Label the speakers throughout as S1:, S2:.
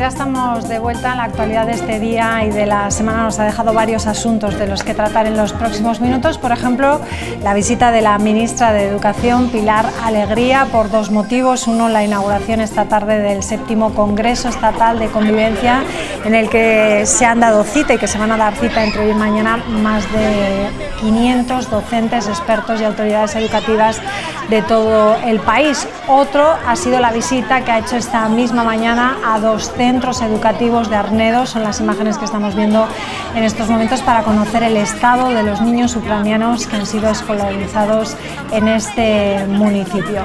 S1: ya estamos de vuelta. La actualidad de este día y de la semana nos ha dejado varios asuntos de los que tratar en los próximos minutos. Por ejemplo, la visita de la ministra de Educación, Pilar Alegría, por dos motivos. Uno, la inauguración esta tarde del 7º Congreso Estatal de Convivencia, en el que se han dado cita y que se van a dar cita entre hoy y mañana más de 500 docentes, expertos y autoridades educativas de todo el país. Otro ha sido la visita que ha hecho esta misma mañana a dos centros educativos de Arnedo. Son las imágenes que estamos viendo en estos momentos para conocer el estado de los niños ucranianos que han sido escolarizados en este municipio.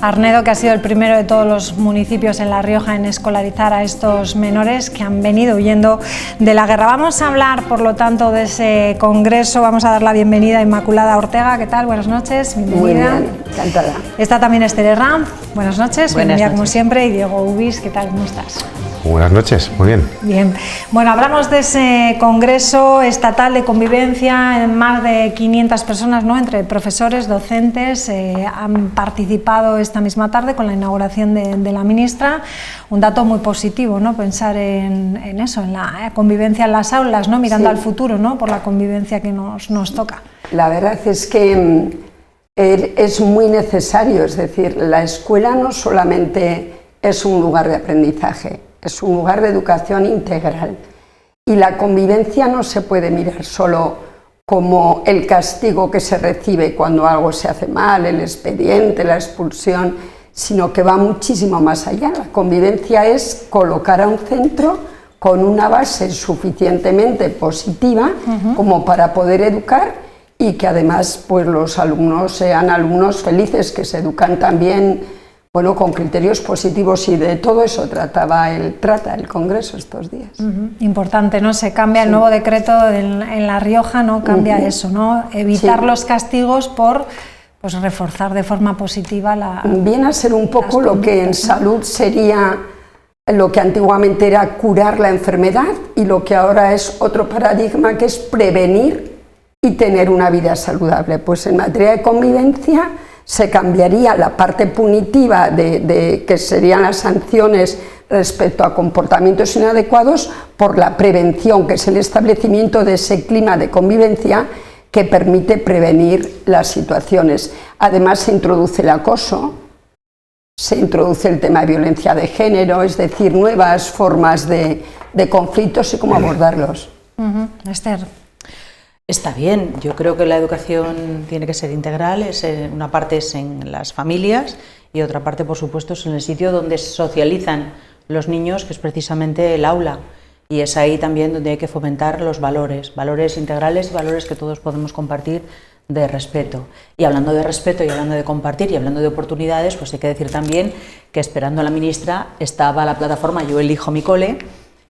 S1: Arnedo, que ha sido el primero de todos los municipios en La Rioja en escolarizar a estos menores que han venido huyendo de la guerra. Vamos a hablar, por lo tanto, de ese congreso. Vamos a dar la bienvenida a Inmaculada Ortega. ¿Qué tal? Buenas noches. Bienvenida.
S2: Muy bien, encantada.
S1: Está también Esther Herranz. Buenas noches. Bienvenida como
S3: noches.
S1: Siempre. Y Diego Ubis. ¿Qué tal? ¿Cómo estás?
S4: Buenas noches, muy bien.
S1: Bien, bueno, hablamos de ese Congreso Estatal de Convivencia. Más de 500 personas, ¿no?, entre profesores, docentes, han participado esta misma tarde con la inauguración de la ministra. Un dato muy positivo, ¿no?, pensar en eso, en la convivencia en las aulas, ¿no?, mirando al futuro, ¿no?, por la convivencia que nos toca.
S2: La verdad es que es muy necesario, es decir, la escuela no solamente es un lugar de aprendizaje, es un lugar de educación integral, y la convivencia no se puede mirar solo como el castigo que se recibe cuando algo se hace mal, el expediente, la expulsión, sino que va muchísimo más allá. La convivencia es colocar a un centro con una base suficientemente positiva como para poder educar, y que además pues los alumnos sean alumnos felices, que se educan también, bueno, con criterios positivos, y de todo eso trata el Congreso estos días.
S1: Importante, ¿no? Se cambia el nuevo decreto en La Rioja, ¿no? Cambia eso, ¿no? Evitar los castigos por pues reforzar de forma positiva la...
S2: Viene a ser un poco lo que en salud sería lo que antiguamente era curar la enfermedad, y lo que ahora es otro paradigma, que es prevenir y tener una vida saludable. Pues en materia de convivencia se cambiaría la parte punitiva de que serían las sanciones respecto a comportamientos inadecuados por la prevención, que es el establecimiento de ese clima de convivencia que permite prevenir las situaciones. Además se introduce el acoso, se introduce el tema de violencia de género, es decir, nuevas formas de conflictos y cómo abordarlos.
S1: Esther.
S3: Está bien, yo creo que la educación tiene que ser integral. Una parte es en las familias y otra parte, por supuesto, es en el sitio donde socializan los niños, que es precisamente el aula, y es ahí también donde hay que fomentar los valores integrales y valores que todos podemos compartir, de respeto. Y hablando de respeto y hablando de compartir y hablando de oportunidades, pues hay que decir también que, esperando a la ministra, estaba la plataforma Yo elijo mi cole,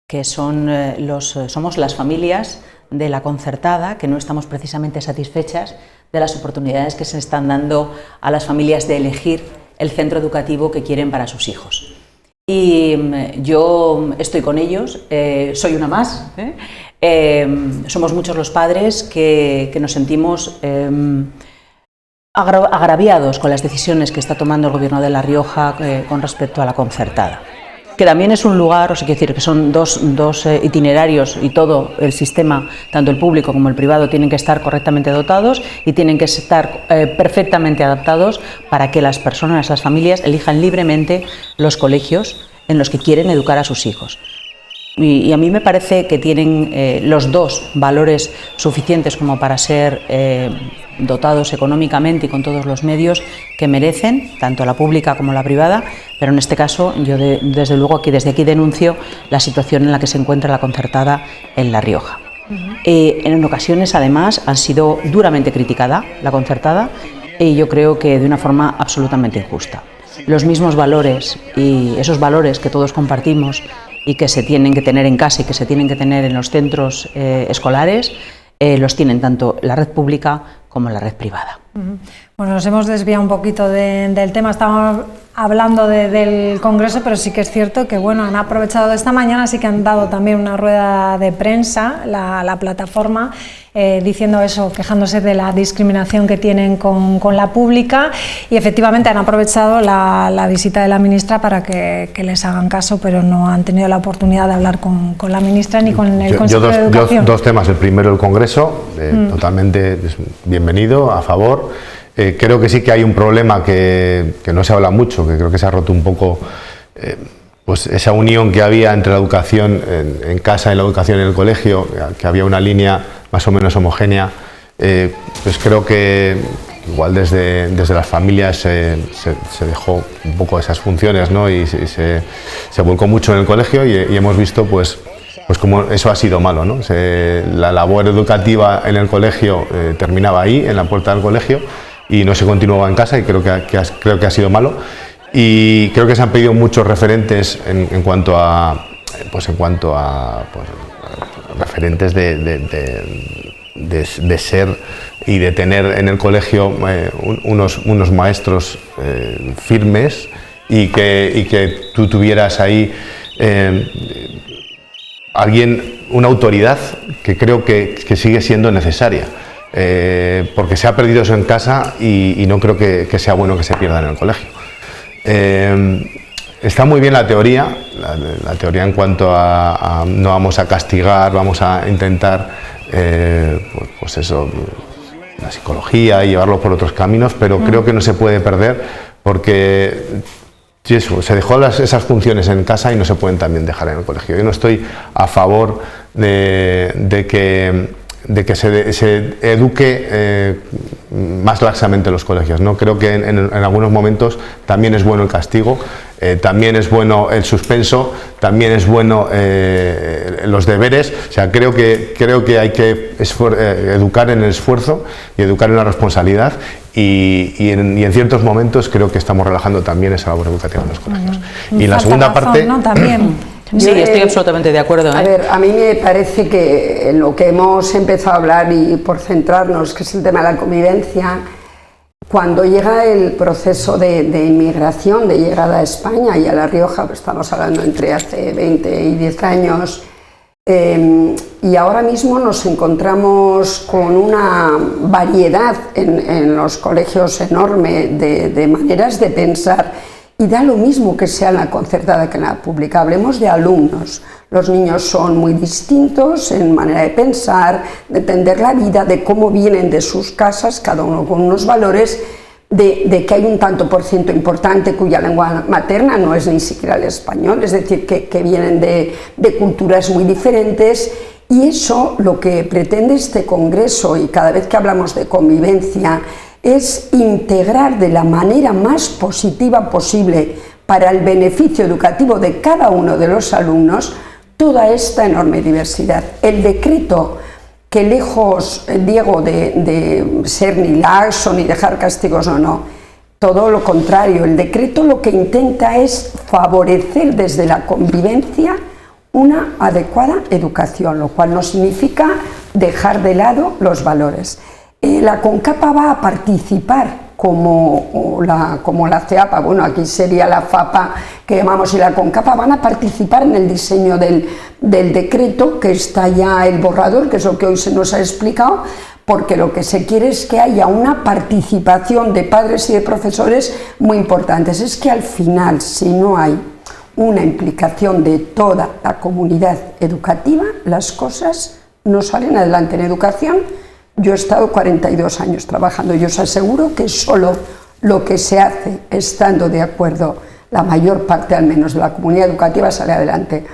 S3: que somos las familias de la concertada, que no estamos precisamente satisfechas de las oportunidades que se están dando a las familias de elegir el centro educativo que quieren para sus hijos. Y yo estoy con ellos, soy una más. Somos muchos los padres que nos sentimos agraviados con las decisiones que está tomando el Gobierno de La Rioja con respecto a la concertada, que también es un lugar, quiero decir que son dos itinerarios, y todo el sistema, tanto el público como el privado, tienen que estar correctamente dotados y tienen que estar perfectamente adaptados para que las personas, las familias, elijan libremente los colegios en los que quieren educar a sus hijos. Y a mí me parece que tienen los dos valores suficientes como para ser dotados económicamente y con todos los medios que merecen, tanto la pública como la privada, pero en este caso yo desde luego desde aquí denuncio la situación en la que se encuentra la concertada en La Rioja. En ocasiones, además, ha sido duramente criticada la concertada, y yo creo que de una forma absolutamente injusta. Los mismos valores, y esos valores que todos compartimos y que se tienen que tener en casa y que se tienen que tener en los centros escolares, los tienen tanto la red pública como la red privada.
S1: Bueno, nos hemos desviado un poquito del tema. Estábamos hablando del Congreso, pero sí que es cierto que bueno, han aprovechado esta mañana, sí que han dado también una rueda de prensa, la plataforma, diciendo eso, quejándose de la discriminación que tienen con la pública, y efectivamente han aprovechado la visita de la ministra para que les hagan caso, pero no han tenido la oportunidad de hablar con la ministra ni con el Consejo de Educación.
S4: Dos temas. El primero, el Congreso, totalmente bienvenido, a favor. Creo que sí que hay un problema que no se habla mucho, que creo que se ha roto un poco pues esa unión que había entre la educación en casa y la educación en el colegio, que había una línea más o menos homogénea. Pues creo que igual desde las familias se dejó un poco esas funciones, ¿no? Y se volcó mucho en el colegio y hemos visto pues como eso ha sido malo, ¿no? La labor educativa en el colegio terminaba ahí, en la puerta del colegio, y no se continuaba en casa, y creo que ha sido malo. Y creo que se han pedido muchos referentes en cuanto a referentes de ser y de tener en el colegio unos maestros firmes, y que tú tuvieras ahí una autoridad que creo que sigue siendo necesaria. Porque se ha perdido eso en casa y no creo que sea bueno que se pierda en el colegio. Está muy bien la teoría en cuanto a no vamos a castigar, vamos a intentar pues eso, la psicología y llevarlo por otros caminos, pero creo que no se puede perder, porque se dejó esas funciones en casa y no se pueden también dejar en el colegio. Yo no estoy a favor de que se eduque más laxamente en los colegios, ¿no? Creo que en algunos momentos también es bueno el castigo, también es bueno el suspenso, también es bueno los deberes. O sea, creo que hay que educar en el esfuerzo y educar en la responsabilidad, y en ciertos momentos creo que estamos relajando también esa labor educativa en los colegios. Y la segunda parte,
S1: ¿no? También.
S3: Sí, estoy absolutamente de acuerdo.
S2: A ver, a mí me parece que en lo que hemos empezado a hablar, y por centrarnos, que es el tema de la convivencia, cuando llega el proceso de inmigración, de llegada a España y a La Rioja, pues estamos hablando entre hace 20 y 10 años, y ahora mismo nos encontramos con una variedad en los colegios enorme de maneras de pensar. Y da lo mismo que sea en la concertada que en la pública. Hablemos de alumnos. Los niños son muy distintos en manera de pensar, de entender la vida, de cómo vienen de sus casas, cada uno con unos valores, de que hay un tanto por ciento importante cuya lengua materna no es ni siquiera el español, es decir, que vienen de culturas muy diferentes. Y eso, lo que pretende este congreso, y cada vez que hablamos de convivencia, es integrar de la manera más positiva posible para el beneficio educativo de cada uno de los alumnos toda esta enorme diversidad. El decreto, que lejos, Diego, de ser ni laxo ni dejar castigos, no, todo lo contrario, el decreto lo que intenta es favorecer desde la convivencia una adecuada educación, lo cual no significa dejar de lado los valores. La CONCAPA va a participar como la CEAPA, bueno, aquí sería la FAPA que llamamos, y la CONCAPA van a participar en el diseño del decreto, que está ya el borrador, que es lo que hoy se nos ha explicado, porque lo que se quiere es que haya una participación de padres y de profesores muy importantes. Es que al final, si no hay una implicación de toda la comunidad educativa, las cosas no salen adelante en educación. Yo he estado 42 años trabajando y os aseguro que solo lo que se hace estando de acuerdo, la mayor parte al menos de la comunidad educativa, sale adelante.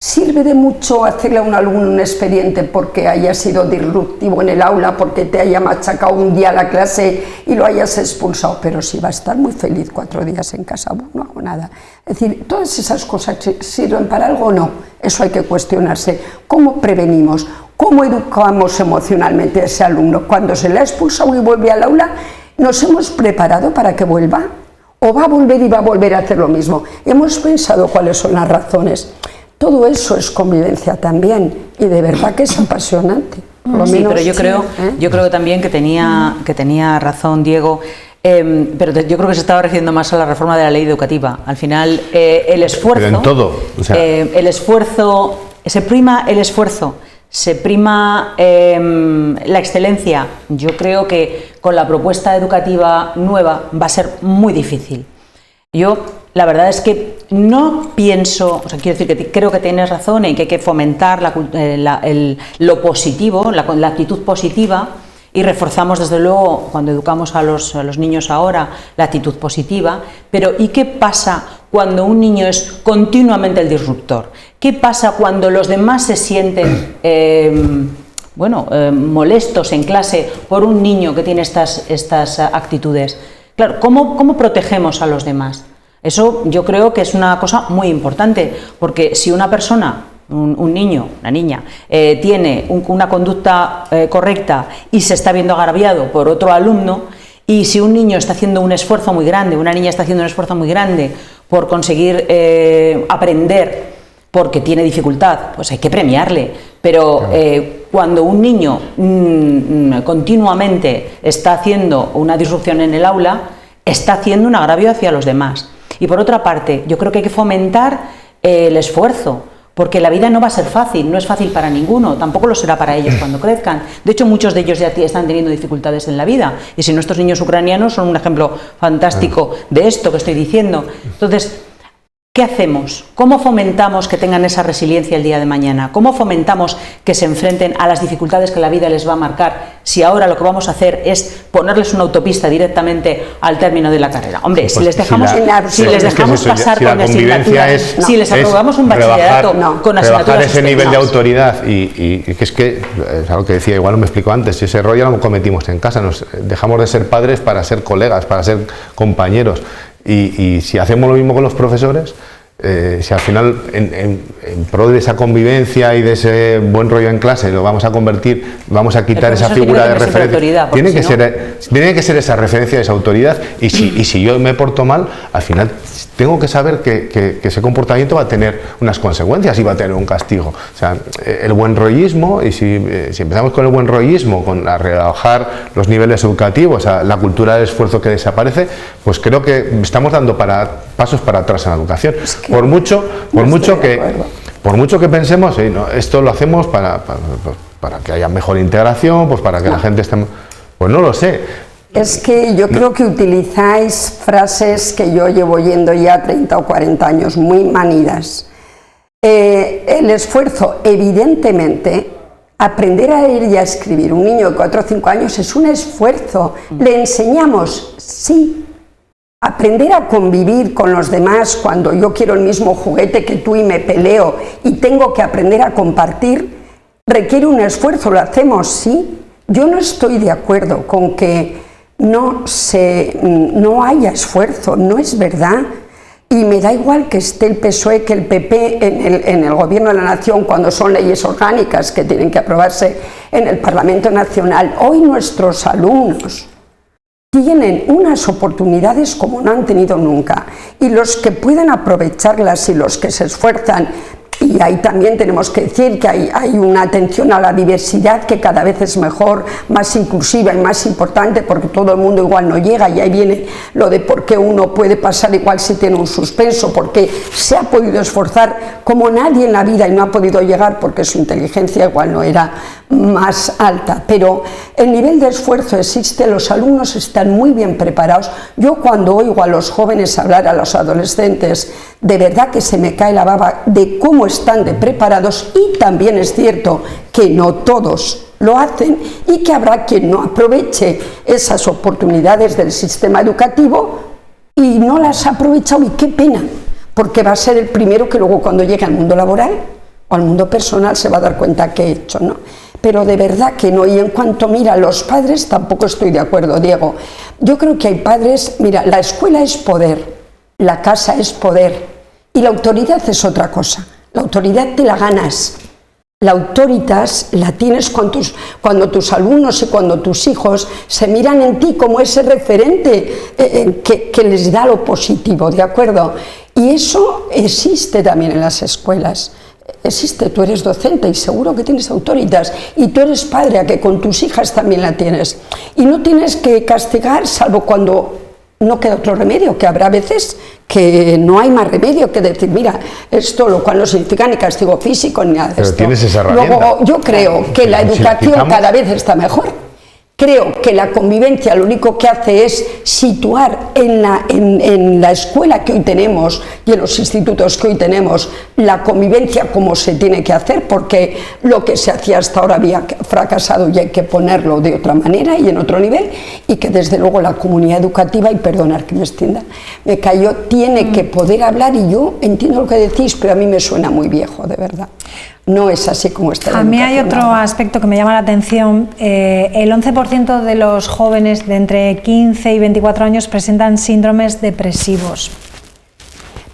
S2: ¿Sirve de mucho hacerle a un alumno un expediente porque haya sido disruptivo en el aula, porque te haya machacado un día la clase y lo hayas expulsado? Pero si va a estar muy feliz 4 días en casa, no hago nada. Es decir, todas esas cosas sirven para algo o no, eso hay que cuestionarse. ¿Cómo prevenimos? ¿Cómo educamos emocionalmente a ese alumno? Cuando se le ha expulsado y vuelve al aula, ¿nos hemos preparado para que vuelva? ¿O va a volver y va a volver a hacer lo mismo? ¿Hemos pensado cuáles son las razones? Todo eso es convivencia también, y de verdad que es apasionante.
S3: Sí, pero yo creo que también que tenía razón Diego Pero yo creo que se estaba refiriendo más a la reforma de la ley educativa. Al final, el esfuerzo...
S4: Pero en todo. O sea,
S3: el esfuerzo... Se prima el esfuerzo, se prima la excelencia. Yo creo que con la propuesta educativa nueva va a ser muy difícil. Yo, la verdad es que no pienso, o sea, quiero decir que creo que tienes razón en que hay que fomentar lo positivo, la actitud positiva, y reforzamos desde luego cuando educamos a los niños ahora la actitud positiva, pero ¿y qué pasa cuando un niño es continuamente el disruptor? ¿Qué pasa cuando los demás se sienten molestos en clase por un niño que tiene estas actitudes? Claro, ¿cómo protegemos a los demás? Eso yo creo que es una cosa muy importante, porque si una persona, un niño, una niña, tiene una conducta correcta y se está viendo agraviado por otro alumno, y si un niño está haciendo un esfuerzo muy grande, una niña está haciendo un esfuerzo muy grande por conseguir aprender porque tiene dificultad, pues hay que premiarle. Pero claro, cuando un niño continuamente está haciendo una disrupción en el aula, está haciendo un agravio hacia los demás. Y por otra parte, yo creo que hay que fomentar el esfuerzo, porque la vida no va a ser fácil, no es fácil para ninguno, tampoco lo será para ellos cuando crezcan. De hecho, muchos de ellos ya están teniendo dificultades en la vida, y si nuestros niños ucranianos son un ejemplo fantástico de esto que estoy diciendo. Entonces, ¿qué hacemos? ¿Cómo fomentamos que tengan esa resiliencia el día de mañana? ¿Cómo fomentamos que se enfrenten a las dificultades que la vida les va a marcar, si ahora lo que vamos a hacer es ponerles una autopista directamente al término de la carrera? Hombre, si les dejamos, pasar con asignaturas, si les aprobamos un bachillerato con asignaturas
S4: rebajar ese nivel de autoridad, y que es algo que decía, igual no me explico antes, si ese error ya lo cometimos en casa, nos dejamos de ser padres para ser colegas, para ser compañeros. Y si hacemos lo mismo con los profesores, si al final en pro de esa convivencia y de ese buen rollo en clase lo vamos a convertir, vamos a quitar esa figura de referencia, tiene que ser esa referencia de esa autoridad, y si yo me porto mal, al final tengo que saber que ese comportamiento va a tener unas consecuencias y va a tener un castigo. O sea, el buen rollismo, y si empezamos con el buen rollismo, con rebajar los niveles educativos, la cultura del esfuerzo que desaparece, pues creo que estamos dando pasos para atrás en la educación. Es que por mucho que pensemos, esto lo hacemos para que haya mejor integración, pues para que la gente esté... Pues no lo sé.
S2: Es que yo creo que utilizáis frases que yo llevo oyendo ya 30 o 40 años, muy manidas. El esfuerzo, evidentemente, aprender a leer y a escribir, un niño de 4 o 5 años es un esfuerzo. Le enseñamos, sí. Aprender a convivir con los demás cuando yo quiero el mismo juguete que tú y me peleo y tengo que aprender a compartir, requiere un esfuerzo. ¿Lo hacemos? Sí. Yo no estoy de acuerdo con que no haya esfuerzo, no es verdad. Y me da igual que esté el PSOE que el PP en el Gobierno de la Nación, cuando son leyes orgánicas que tienen que aprobarse en el Parlamento Nacional. Hoy nuestros alumnos tienen unas oportunidades como no han tenido nunca, y los que pueden aprovecharlas y los que se esfuerzan, y ahí también tenemos que decir que hay una atención a la diversidad que cada vez es mejor, más inclusiva y más importante, porque todo el mundo igual no llega, y ahí viene lo de por qué uno puede pasar igual si tiene un suspenso, porque se ha podido esforzar como nadie en la vida y no ha podido llegar porque su inteligencia igual no era más alta, pero el nivel de esfuerzo existe, los alumnos están muy bien preparados. Yo cuando oigo a los jóvenes hablar, a los adolescentes, de verdad que se me cae la baba de cómo están de preparados, y también es cierto que no todos lo hacen y que habrá quien no aproveche esas oportunidades del sistema educativo y no las ha aprovechado, y qué pena, porque va a ser el primero que luego cuando llegue al mundo laboral o al mundo personal se va a dar cuenta que he hecho, ¿no? Pero de verdad que no. Y en cuanto, mira, los padres tampoco estoy de acuerdo, Diego. Yo creo que hay padres, mira, la escuela es poder, la casa es poder, y la autoridad es otra cosa. La autoridad te la ganas, la autoritas la tienes cuando tus alumnos y cuando tus hijos se miran en ti como ese referente que les da lo positivo, ¿de acuerdo? Y eso existe también en las escuelas. existe, tú eres docente y seguro que tienes autoridad, y tú eres padre, a que con tus hijas también la tienes, y no tienes que castigar salvo cuando no queda otro remedio, que habrá veces que no hay más remedio que decir, mira, esto lo cual no significa ni castigo físico ni nada de
S4: pero
S2: esto.
S4: tienes esa herramienta.
S2: Luego yo creo que la educación cada vez está mejor. Creo que la convivencia lo único que hace es situar en la escuela que hoy tenemos y en los institutos que hoy tenemos la convivencia como se tiene que hacer, porque lo que se hacía hasta ahora había fracasado y hay que ponerlo de otra manera y en otro nivel, y que desde luego la comunidad educativa, y perdonar que me extienda, me cayó, tiene que poder hablar, y yo entiendo lo que decís, pero a mí me suena muy viejo, de verdad. No es así como está la
S1: A mí hay
S2: educación
S1: otro
S2: ahora.
S1: aspecto que me llama la atención. El 11% de los jóvenes de entre 15 y 24 años presentan síndromes depresivos.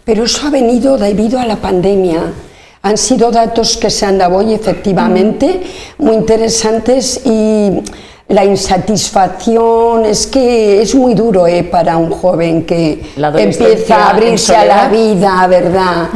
S2: Pero eso ha venido debido a la pandemia. Han sido datos que se han dado hoy, efectivamente, muy interesantes, y la insatisfacción es que es muy duro para un joven que empieza a abrirse a la vida, ¿verdad?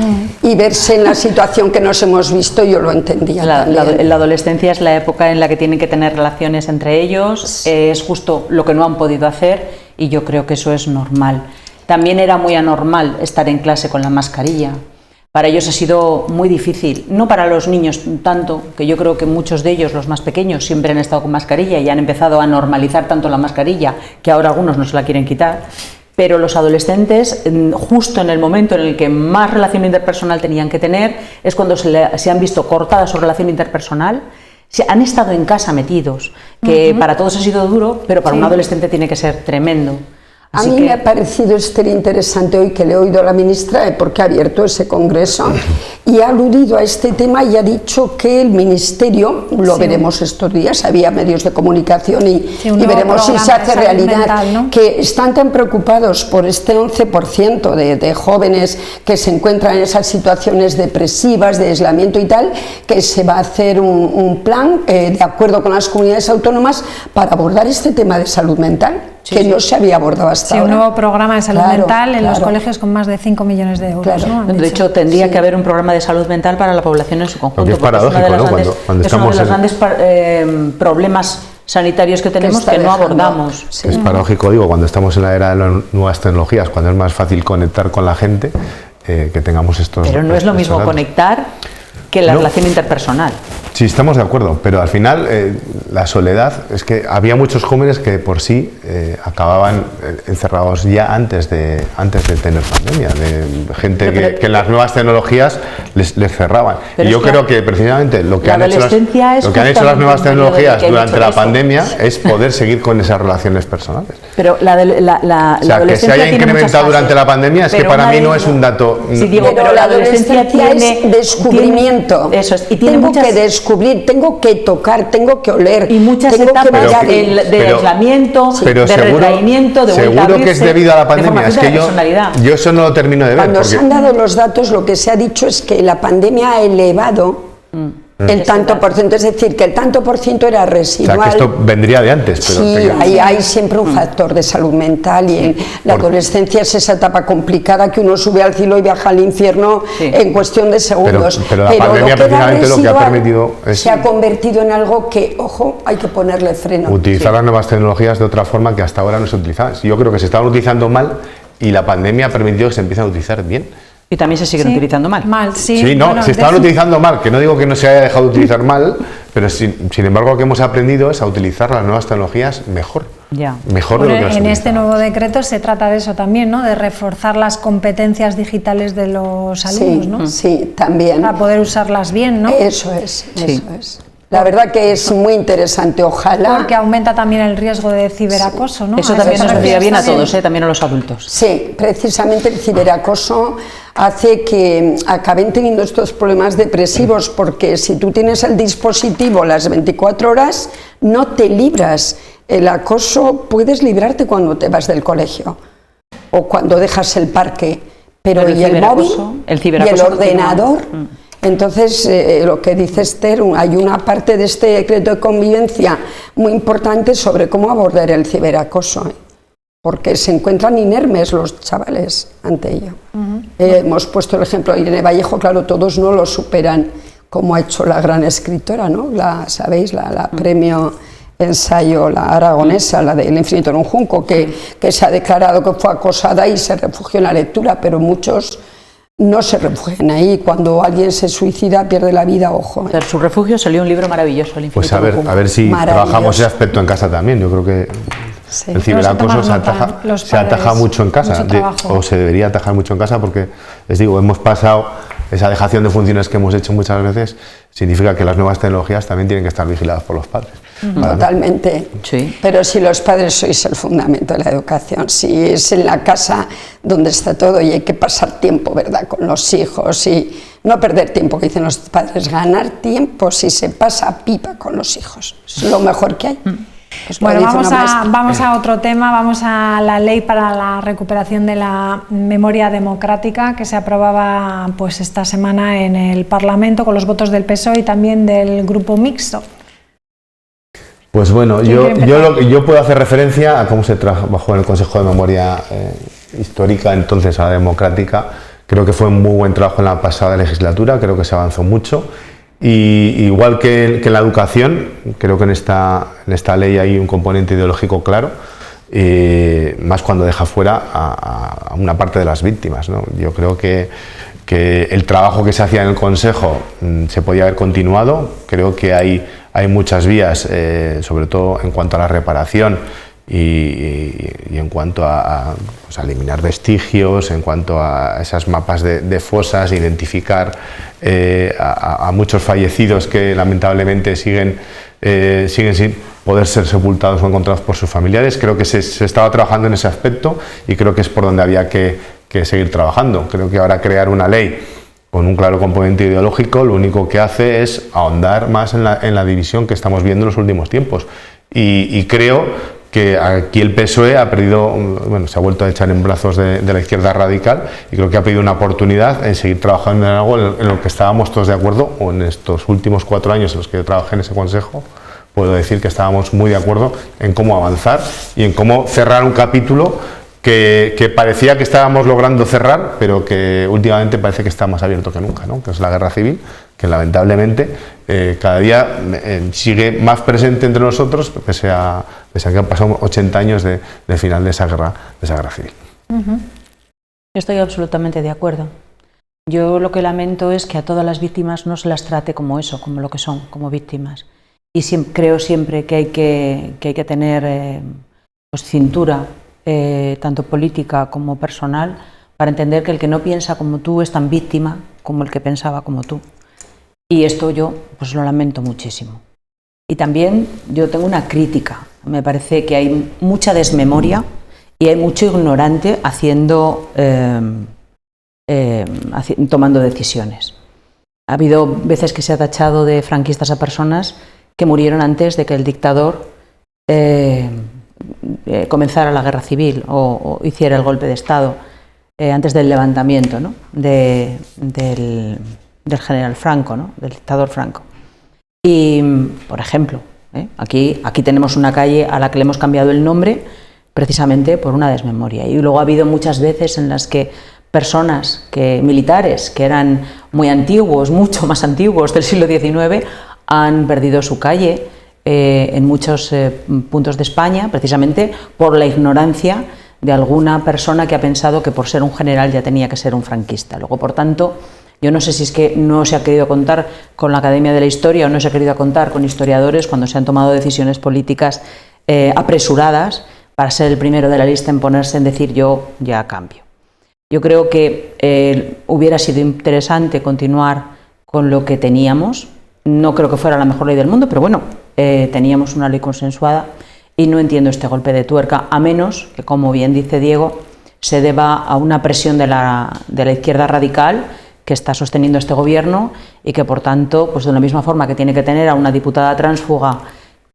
S2: Y verse en la situación que nos hemos visto, yo lo entendía también.
S3: La adolescencia es la época en la que tienen que tener relaciones entre ellos, es justo lo que no han podido hacer, y yo creo que eso es normal. También era muy anormal estar en clase con la mascarilla. Para ellos ha sido muy difícil, no para los niños tanto, que yo creo que muchos de ellos, los más pequeños, siempre han estado con mascarilla y han empezado a normalizar tanto la mascarilla que ahora algunos no se la quieren quitar, pero los adolescentes, justo en el momento en el que más relación interpersonal tenían que tener, es cuando se han visto cortada su relación interpersonal. Han estado en casa metidos, que para todos ha sido duro, pero para un adolescente tiene que ser tremendo.
S2: A mí me ha parecido interesante hoy que le he oído a la ministra, porque ha abierto ese congreso y ha aludido a este tema y ha dicho que el ministerio, lo veremos estos días, había medios de comunicación y veremos si se hace realidad, mental, ¿no? Que están tan preocupados por este 11% de jóvenes que se encuentran en esas situaciones depresivas, de aislamiento y tal, que se va a hacer un plan de acuerdo con las comunidades autónomas para abordar este tema de salud mental. Que no se había abordado hasta ahora.
S1: Un nuevo programa de salud mental en los colegios con más de 5 millones de euros. ¿No?
S3: De hecho, tendría que haber un programa de salud mental para la población en su conjunto.
S4: Lo que es paradójico, ¿no? Cuando
S3: es uno de los grandes problemas sanitarios que tenemos que no abordamos.
S4: Es paradójico, digo, cuando estamos en la era de las nuevas tecnologías, cuando es más fácil conectar con la gente, que tengamos estos...
S3: Pero no es lo mismo conectar que la relación interpersonal.
S4: Sí, estamos de acuerdo, pero al final la soledad, es que había muchos jóvenes que por sí acababan encerrados ya antes de tener pandemia, de gente que en las nuevas tecnologías les cerraban. Y yo creo que precisamente lo que han hecho las nuevas tecnologías durante la pandemia es poder seguir con esas relaciones personales.
S3: Pero
S4: o sea, que se haya incrementado durante la pandemia es que para mí no es un dato...
S3: Sí, digo, pero la adolescencia
S2: es descubrimiento.
S3: Eso es, y tiene
S2: tengo
S3: muchas...
S2: que descubrir, tengo que tocar, tengo que oler.
S3: Y muchas etapas de aislamiento, de retraimiento, de vuelta a abrirse.
S4: Seguro que es debido a la pandemia. Es que yo eso no lo termino de ver.
S2: Cuando se han dado los datos, lo que se ha dicho es que la pandemia ha elevado el tanto por ciento, es decir, que el tanto por ciento era residual.
S4: O sea, que esto vendría de antes. Pero
S2: sí, hay siempre un factor de salud mental, y en la adolescencia es esa etapa complicada que uno sube al cielo y viaja al infierno en cuestión de segundos.
S4: Pero la pandemia precisamente lo que ha permitido es...
S2: Se ha convertido en algo que, ojo, hay que ponerle freno.
S4: Utilizar las nuevas tecnologías de otra forma que hasta ahora no se utilizaban. Yo creo que se estaban utilizando mal y la pandemia ha permitido que se empiecen a utilizar bien.
S3: Y también se siguen utilizando mal.
S4: Sí, no, bueno, se estaban utilizando mal, que no digo que no se haya dejado de utilizar mal, pero sin embargo lo que hemos aprendido es a utilizar las nuevas tecnologías mejor. Mejor de lo que las
S1: en este nuevo decreto se trata de eso también, ¿no? De reforzar las competencias digitales de los alumnos, ¿no?
S2: Sí, también.
S1: Para poder usarlas bien, ¿no?
S2: Eso es. La verdad que es muy interesante, ojalá.
S1: Porque aumenta también el riesgo de ciberacoso, ¿no?
S3: Eso también nos vendría bien a todos, también a los adultos.
S2: Sí, precisamente el ciberacoso hace que acaben teniendo estos problemas depresivos, porque si tú tienes el dispositivo las 24 horas, no te libras. El acoso puedes librarte cuando te vas del colegio o cuando dejas el parque, pero ¿y el móvil? ¿Y el ordenador? Entonces, lo que dice Esther, hay una parte de este decreto de convivencia muy importante sobre cómo abordar el ciberacoso. porque se encuentran inermes los chavales ante ello. Hemos puesto el ejemplo de Irene Vallejo, claro, todos no lo superan, como ha hecho la gran escritora, ¿no? ¿Sabéis? La premio ensayo, la aragonesa, la del infinito en un junco, que se ha declarado que fue acosada y se refugió en la lectura, pero muchos no se refugian ahí. Cuando alguien se suicida, pierde la vida, ojo.
S3: De su refugio salió un libro maravilloso, El infinito
S4: pues
S3: en un junco.
S4: A ver si trabajamos ese aspecto en casa también. Yo creo que sí, el ciberacoso se ataja mucho en casa, o se debería atajar mucho en casa, porque les digo, hemos pasado esa dejación de funciones que hemos hecho muchas veces, significa que las nuevas tecnologías también tienen que estar vigiladas por los padres.
S2: Totalmente, sí. Pero si los padres sois el fundamento de la educación, si es en la casa donde está todo y hay que pasar tiempo, ¿verdad?, con los hijos y no perder tiempo, que dicen los padres, ganar tiempo si se pasa pipa con los hijos, es lo mejor que hay. Pues
S1: bueno, vamos a otro tema, vamos a la ley para la recuperación de la memoria democrática que se aprobaba pues esta semana en el Parlamento con los votos del PSOE y también del Grupo Mixto.
S4: Pues bueno, yo puedo hacer referencia a cómo se trabajó en el Consejo de Memoria Histórica, entonces a la democrática. Creo que fue un muy buen trabajo en la pasada legislatura, creo que se avanzó mucho. Y igual que en la educación, creo que en esta ley hay un componente ideológico claro, más cuando deja fuera a una parte de las víctimas, ¿no? Yo creo que el trabajo que se hacía en el Consejo se podía haber continuado. Creo que hay muchas vías, sobre todo en cuanto a la reparación y en cuanto a eliminar vestigios, en cuanto a esas mapas de fosas, identificar a muchos fallecidos que lamentablemente siguen sin poder ser sepultados o encontrados por sus familiares. Creo que se estaba trabajando en ese aspecto y creo que es por donde había que seguir trabajando. Creo que ahora crear una ley con un claro componente ideológico lo único que hace es ahondar más en la división que estamos viendo en los últimos tiempos y creo que aquí el PSOE ha perdido, bueno, se ha vuelto a echar en brazos de la izquierda radical y creo que ha pedido una oportunidad en seguir trabajando en algo en lo que estábamos todos de acuerdo, o en estos últimos 4 años en los que yo trabajé en ese consejo, puedo decir que estábamos muy de acuerdo en cómo avanzar y en cómo cerrar un capítulo que parecía que estábamos logrando cerrar, pero que últimamente parece que está más abierto que nunca, ¿no? Que es la guerra civil, que lamentablemente cada día sigue más presente entre nosotros, pese a que han pasado 80 años del final de esa guerra civil.
S3: Estoy absolutamente de acuerdo. Yo lo que lamento es que a todas las víctimas no se las trate como eso, como lo que son, como víctimas. Y creo siempre que hay que tener pues, cintura, tanto política como personal, para entender que el que no piensa como tú es tan víctima como el que pensaba como tú. Y esto yo pues lo lamento muchísimo. Y también yo tengo una crítica. Me parece que hay mucha desmemoria y hay mucho ignorante tomando decisiones. Ha habido veces que se ha tachado de franquistas a personas que murieron antes de que el dictador comenzara la guerra civil o hiciera el golpe de Estado, antes del levantamiento, ¿no?, del general Franco, ¿no?, del dictador Franco. Y, por ejemplo, aquí tenemos una calle a la que le hemos cambiado el nombre precisamente por una desmemoria. Y luego ha habido muchas veces en las que personas, militares, que eran muy antiguos, mucho más antiguos del siglo XIX, han perdido su calle en muchos puntos de España, precisamente por la ignorancia de alguna persona que ha pensado que por ser un general ya tenía que ser un franquista. Luego, por tanto, yo no sé si es que no se ha querido contar con la Academia de la Historia o no se ha querido contar con historiadores cuando se han tomado decisiones políticas apresuradas para ser el primero de la lista en ponerse en decir yo ya cambio. Yo creo que hubiera sido interesante continuar con lo que teníamos. No creo que fuera la mejor ley del mundo, pero bueno, teníamos una ley consensuada y no entiendo este golpe de tuerca, a menos que, como bien dice Diego, se deba a una presión de la izquierda radical que está sosteniendo este gobierno y que, por tanto, pues de la misma forma que tiene que tener a una diputada tránsfuga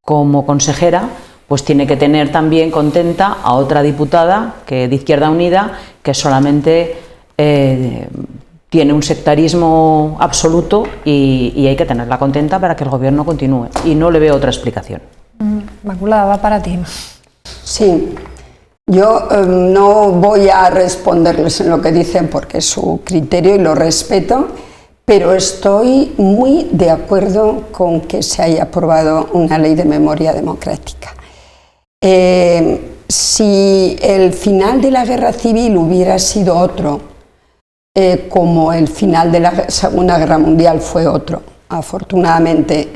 S3: como consejera, pues tiene que tener también contenta a otra diputada de Izquierda Unida que solamente tiene un sectarismo absoluto y hay que tenerla contenta para que el gobierno continúe. Y no le veo otra explicación.
S1: Inmaculada, va para ti.
S2: Sí, Yo no voy a responderles en lo que dicen porque es su criterio y lo respeto, pero estoy muy de acuerdo con que se haya aprobado una ley de memoria democrática. Si el final de la guerra civil hubiera sido otro, como el final de la Segunda Guerra Mundial fue otro, afortunadamente,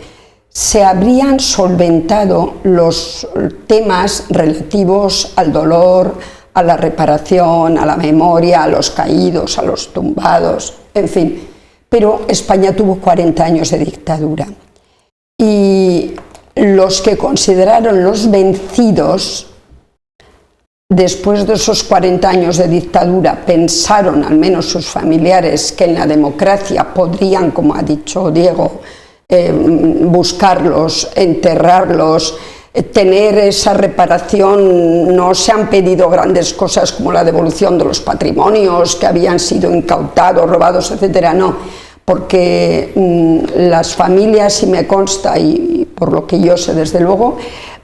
S2: se habrían solventado los temas relativos al dolor, a la reparación, a la memoria, a los caídos, a los tumbados, en fin. Pero España tuvo 40 años de dictadura y los que consideraron los vencidos después de esos 40 años de dictadura pensaron, al menos sus familiares, que en la democracia podrían, como ha dicho Diego, buscarlos, enterrarlos, tener esa reparación. No se han pedido grandes cosas como la devolución de los patrimonios que habían sido incautados, robados, etcétera, no, porque las familias, y me consta, y por lo que yo sé desde luego,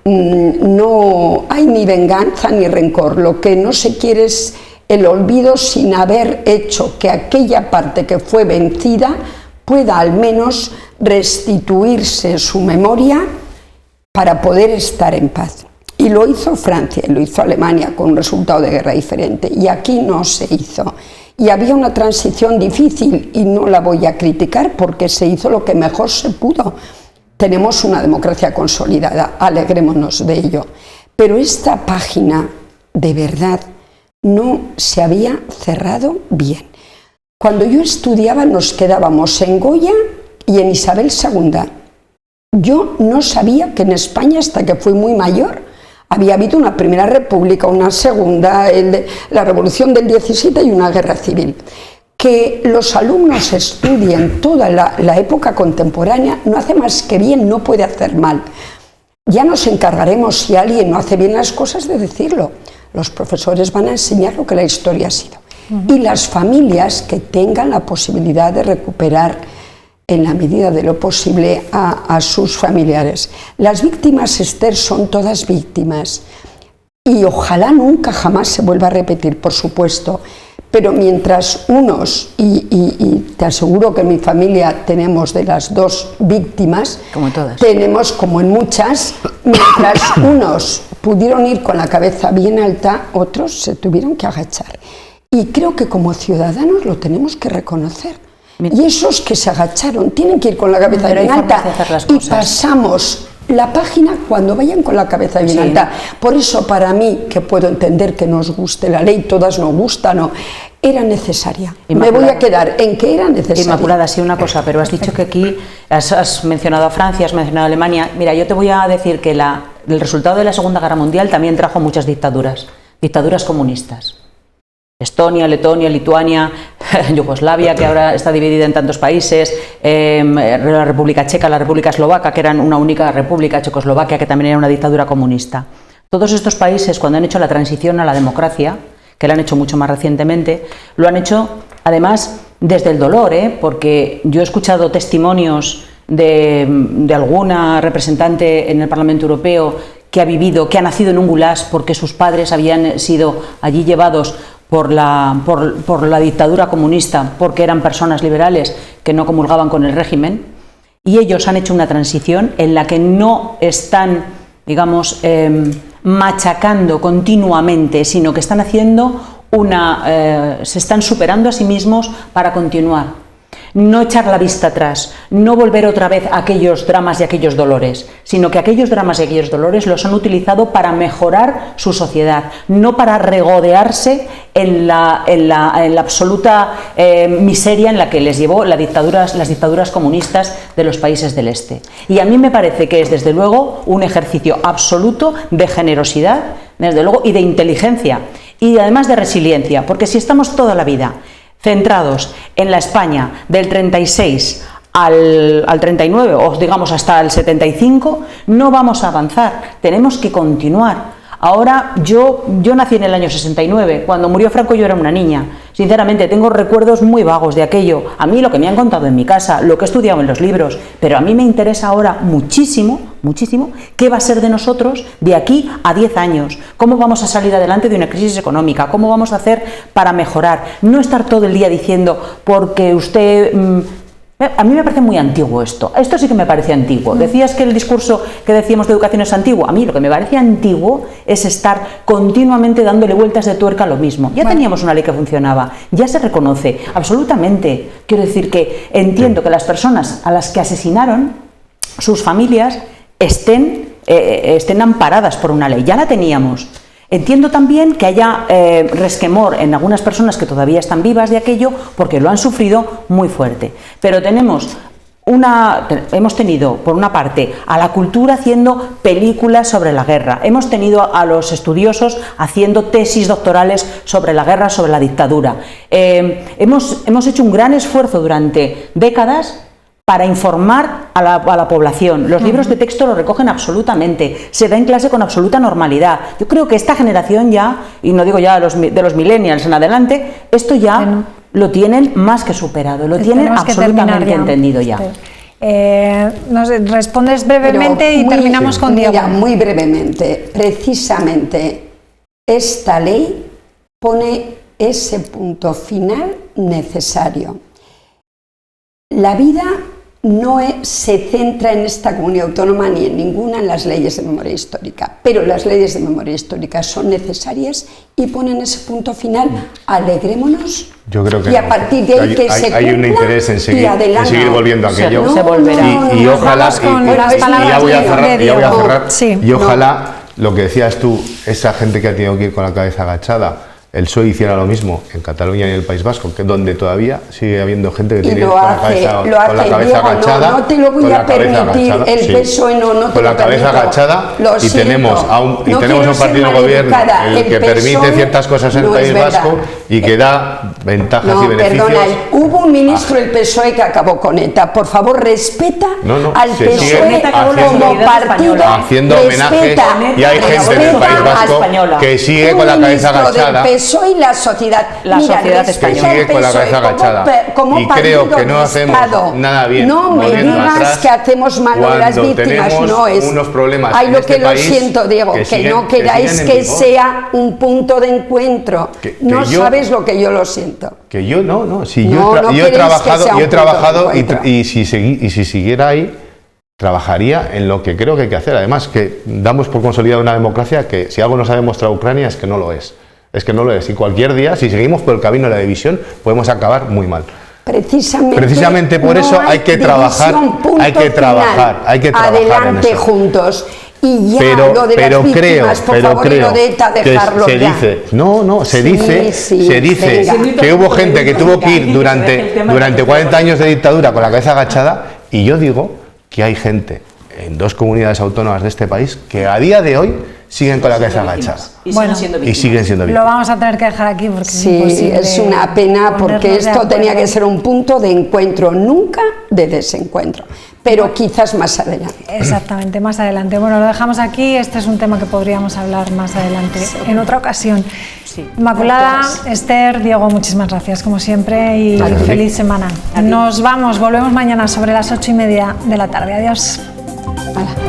S2: no hay ni venganza ni rencor. Lo que no se quiere es el olvido sin haber hecho que aquella parte que fue vencida pueda al menos restituirse su memoria para poder estar en paz. Y lo hizo Francia, y lo hizo Alemania con un resultado de guerra diferente, y aquí no se hizo. Y había una transición difícil, y no la voy a criticar porque se hizo lo que mejor se pudo. Tenemos una democracia consolidada, alegrémonos de ello. Pero esta página, de verdad, no se había cerrado bien. Cuando yo estudiaba nos quedábamos en Goya y en Isabel II. Yo no sabía que en España, hasta que fui muy mayor, había habido una primera república, una segunda, la revolución del 17 y una guerra civil. Que los alumnos estudien toda la época contemporánea no hace más que bien, no puede hacer mal. Ya nos encargaremos, si alguien no hace bien las cosas, de decirlo. Los profesores van a enseñar lo que la historia ha sido. Y las familias que tengan la posibilidad de recuperar en la medida de lo posible a sus familiares. Las víctimas, Esther, son todas víctimas y ojalá nunca jamás se vuelva a repetir, por supuesto, pero mientras unos, y te aseguro que en mi familia tenemos de las dos víctimas,
S3: como todas,
S2: tenemos como en muchas, mientras unos pudieron ir con la cabeza bien alta, otros se tuvieron que agachar. Y creo que como ciudadanos lo tenemos que reconocer. Y esos que se agacharon tienen que ir con la cabeza bien alta y pasamos la página cuando vayan con la cabeza bien alta. Por eso para mí, que puedo entender que nos guste la ley, todas nos gustan, no, era necesaria. Me voy a quedar en que era necesaria.
S3: Inmaculada, sí, una cosa, pero has dicho que aquí has mencionado a Francia, has mencionado a Alemania. Mira, yo te voy a decir que el resultado de la Segunda Guerra Mundial también trajo muchas dictaduras comunistas. Estonia, Letonia, Lituania, Yugoslavia, que ahora está dividida en tantos países, la República Checa, la República Eslovaca, que eran una única república, Checoslovaquia, que también era una dictadura comunista. Todos estos países, cuando han hecho la transición a la democracia, que la han hecho mucho más recientemente, lo han hecho además desde el dolor, porque yo he escuchado testimonios de alguna representante en el Parlamento Europeo que ha nacido en un gulag porque sus padres habían sido allí llevados por la dictadura comunista, porque eran personas liberales que no comulgaban con el régimen, y ellos han hecho una transición en la que no están, digamos, machacando continuamente, sino que están haciendo se están superando a sí mismos para continuar. No echar la vista atrás, no volver otra vez a aquellos dramas y aquellos dolores, sino que aquellos dramas y aquellos dolores los han utilizado para mejorar su sociedad, no para regodearse en la absoluta miseria en la que les llevó las dictaduras comunistas de los países del este. Y a mí me parece que es, desde luego, un ejercicio absoluto de generosidad, desde luego, y de inteligencia, y además de resiliencia, porque si estamos toda la vida centrados en la España del 36 al 39, o digamos hasta el 75, no vamos a avanzar, tenemos que continuar. Ahora, yo nací en el año 69, cuando murió Franco yo era una niña. Sinceramente, tengo recuerdos muy vagos de aquello. A mí lo que me han contado en mi casa, lo que he estudiado en los libros, pero a mí me interesa ahora muchísimo muchísimo, qué va a ser de nosotros de aquí a 10 años, cómo vamos a salir adelante de una crisis económica, cómo vamos a hacer para mejorar, no estar todo el día diciendo porque usted... A mí me parece muy antiguo esto sí que me parece antiguo. Decías que el discurso que decíamos de educación es antiguo, a mí lo que me parece antiguo es estar continuamente dándole vueltas de tuerca a lo mismo. Ya teníamos una ley que funcionaba, ya se reconoce, absolutamente. Quiero decir que entiendo que las personas a las que asesinaron, sus familias, estén amparadas por una ley, ya la teníamos. Entiendo también que haya resquemor en algunas personas que todavía están vivas de aquello porque lo han sufrido muy fuerte. Pero hemos tenido, por una parte, a la cultura haciendo películas sobre la guerra, hemos tenido a los estudiosos haciendo tesis doctorales sobre la guerra, sobre la dictadura. Hemos hecho un gran esfuerzo durante décadas para informar a la población. Los libros de texto lo recogen absolutamente, se da en clase con absoluta normalidad. Yo creo que esta generación ya, y no digo ya de los millennials en adelante, esto ya lo tienen más que superado, lo tienen absolutamente entendido ya.
S1: Nos respondes brevemente y terminamos con Diego.
S2: Mira, muy brevemente, precisamente esta ley pone ese punto final necesario. La vida no se centra en esta comunidad autónoma ni en ninguna en las leyes de memoria histórica, pero las leyes de memoria histórica son necesarias y ponen ese punto final. Alegrémonos.
S4: Yo creo que
S2: y a partir de ahí que se cumpla,
S4: hay un interés en seguir volviendo a aquello.
S3: Se volverá.
S4: Y ojalá, ya voy a cerrar,
S1: sí.
S4: Y ojalá, lo que decías tú, esa gente que ha tenido que ir con la cabeza agachada, el PSOE hiciera lo mismo en Cataluña y en el País Vasco, que donde todavía sigue habiendo gente que tiene con la cabeza agachada.
S2: No te lo voy a permitir, el PSOE no te
S4: con
S2: lo
S4: la cabeza
S2: permito.
S4: agachada
S2: Y
S4: tenemos un partido de gobierno el que permite ciertas cosas en el País Vasco y que da ventajas y beneficios.
S2: Perdona, hubo un ministro del PSOE que acabó con ETA. Por favor, respeta al PSOE como partido.
S4: Haciendo homenajes, y hay gente en el País Vasco que sigue con la cabeza agachada.
S2: Soy la sociedad
S3: española
S4: sigue con la cabeza agachada
S2: como
S4: y creo que no hacemos nada bien.
S2: No me digas que hacemos mal a las víctimas, no es.
S4: Unos problemas
S2: lo que lo siento, Diego, que no queráis que sea un punto de encuentro. No sabes lo que yo lo siento.
S4: Que yo no, si yo he trabajado y si siguiera ahí, trabajaría en lo que creo que hay que hacer. Además, que damos por consolidada una democracia que si algo nos ha demostrado Ucrania es que no lo es. Es que no lo es. Y cualquier día, si seguimos por el camino de la división, podemos acabar muy mal. Precisamente por eso hay que trabajar. Hay que trabajar
S2: adelante
S4: en eso.
S2: Juntos. Y ya lo de las víctimas, por favor, lo de ETA, dejarlo
S4: se
S2: ya.
S4: Dice, se dice que hubo gente que tuvo que ir durante 40 años de dictadura con la cabeza agachada, y yo digo que hay gente en 2 comunidades autónomas de este país que a día de hoy siguen con la cabeza agachada. Y siguen siendo víctimas.
S1: Lo vamos a tener que dejar aquí porque
S2: es una pena, porque esto tenía que ser un punto de encuentro, nunca de desencuentro, pero quizás más adelante.
S1: Exactamente, más adelante. Bueno, lo dejamos aquí, este es un tema que podríamos hablar más adelante, en otra ocasión. Inmaculada, Esther, Diego, muchísimas gracias como siempre y feliz semana. Nos vamos, volvemos mañana sobre las 8:30 de la tarde. Adiós.
S2: Hola.